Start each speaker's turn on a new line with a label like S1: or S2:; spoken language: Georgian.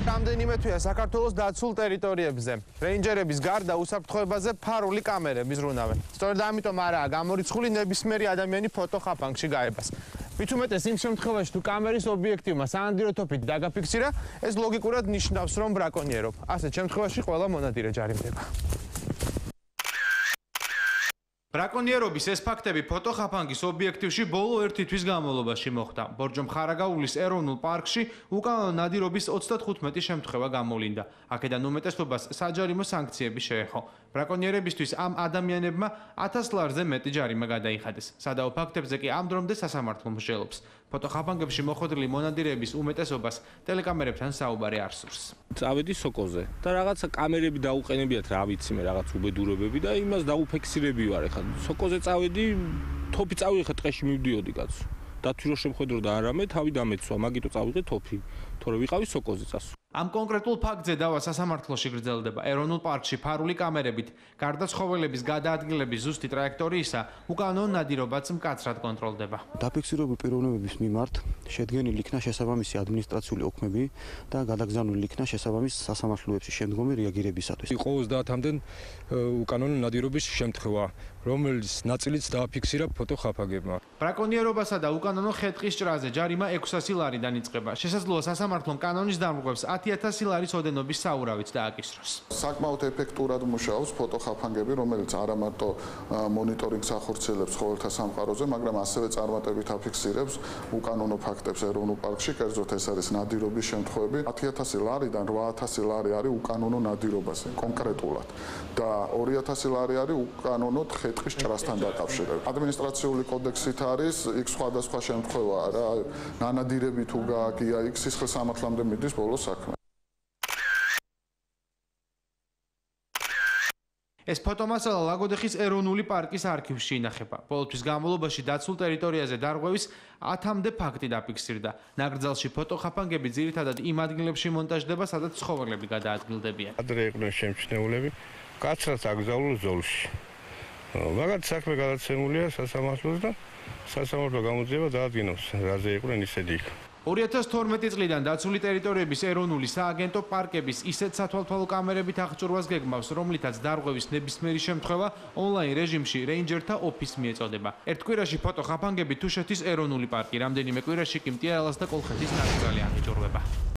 S1: რამდენიმე თვეა საქართველოს დაცულ ტერიტორიებზე. რეინჯერების გარდა უსაფრთხოებაზე ფარული კამერები ზრუნავენ. სწორედ ამიტომ არაა გამორიცხული ნებისმიერი ადამიანი ფოტოხაფანგში გაებას. მით უმეტეს იმ შემთხვევაში, თუ კამერის ობიექტივმა საანადირო თოფით დაგაფიქსირა, ეს ლოგიკურად ნიშნავს, რომ ბრაკონიერობ. ასეთ შემთხვევაში ყველა მონადირე ჯარიმდება. ბრაკონიერობის ეს ფაქტები ფოტოხაფანგის ობიექტივში ბოლო 1 თვის განმავლობაში მოხდა. ბორჯომ-ხარაგაულის ეროვნულ პარკში უკანონო ნადირობის 35 შემთხვევა გამოვლინდა. აქედან უმეტესობას საჯარიმო სანქციები შეეხო. ბრაკონიერებისთვის ამ ადამიანებმა 1000 ლარზე მეტი ჯარიმა გადაიხადეს. სადაო ფაქტებზე კი ამ დრომდე სასამართლო მსჯელობს. ფოტოხაფანგებში მოხვედრილი მონადირეების უმეტესობას ტელეკამერებთან საუბარი არ სურს.
S2: წავედი სოკოზე და რაღაცა კამერები დაუყენებიათ, რა ვიცი მე, რაღაც უბედურებები და იმას დაუფიქსირები ვარ ეხლა. სოკოზე წავედი, თოფი წავიღე, ტყეში მივდიოდი კაცო. დათვი რო შემხედრო და არამე, თავი დამეცვა, მაგიტო წავიღე თოფი. თორე ვიყავი სოკოზე წასვლა.
S1: ამ კონკრეტულ ფაქტზე დავა სასამართლოში გრძელდება. ეროვნულ პარკში ფარული კამერებით გარდა ცხოველების გადაადგილების ზუსტი ტრაექტორიისა, უკანონო ნადირობაც მკაცრად კონტროლდება.
S3: დაფიქსირებული პიროვნებების მიმართ შედგენილი იქნა შესაბამისი ადმინისტრაციული ოქმები და გადაგზავნილი იქნა შესაბამის სასამართლოებში შემდგომი რეაგირებისათვის.
S4: ყოველს დაათამდენ უკანონო ნადირობის შემთხვევა, რომელიც ნაწილიც დააფიქსირა ფოტოხაფაგებმა.
S1: ბრაკონიერობასა და უკანონო ხე-ტყის ჭრაზე ჯარიმა 600 ლარიდან იწყება. შესაძლოა სასამართლომ კანონის დამრღვევს 10000 ლარის ოდენობის საურავით დააკისროს.
S5: საკმაოდ ეფექტურად მუშაობს ფოტოხაფანგები, რომელიც არა მარტო მონიტორინგს ახორციელებს ცხოველთა სამყაროზე, მაგრამ ასევე წარმატებით აფიქსირებს უკანონო ფაქტებს ეროვნულ პარკში, კერძოდ ეს არის ნადირობის შემთხვევები. 10000 ლარიდან 8000 ლარი არის უკანონო ნადირობაზე კონკრეტულად და 2000 ლარი არის უკანონოდ ხე-ტყის ჭრასთან დაკავშირებით. ადმინისტრაციული კოდექსით არის იქ სხვადასხვა შემთხვევაა რა, ნანადირები თუ გააგია, იქ სისხლის სამართლამდე მიდის ბოლო საქმე.
S1: ეს ფოტომასალა ლაგოდეხის ეროვნული პარკის არქივში ინახება. ბოლო თვის განმავლობაში დაცულ ტერიტორიაზე დარღვევის 10-მდე ფაქტი დაფიქსირდა. ნაკრძალში ფოტოხაფანგები ძირითადად იმ ადგილებში მონტაჟდება, სადაც ცხოველები გადაადგილდებიან.
S6: ადრე იყვნენ შემჩნეულები, კაცრად აკრძალულ ზოლში. მაგათ საქმე გადაცემულია სასამართლოს და სასამართლო გამოძიება დაადგინოს, რაზე იყვნენ ისეთი იქ.
S1: 2012 წლიდან დაცული ტერიტორიების ეროვნული სააგენტო პარკების ისეთ სათვალთვალო კამერებით აღჭურვას გეგმავს, რომლითაც დარღვევის ნებისმიერი შემთხვევა ონლაინ რეჟიმში რეინჯერთა ოფისს მიეწოდება. ერთ კვირაში ფოტოხაფანგები თუშეთის ეროვნული პარკი, რამდენიმე კვირაში კი მტიარალას და კოლხეთის ნაკრძალი აღიჭურვება.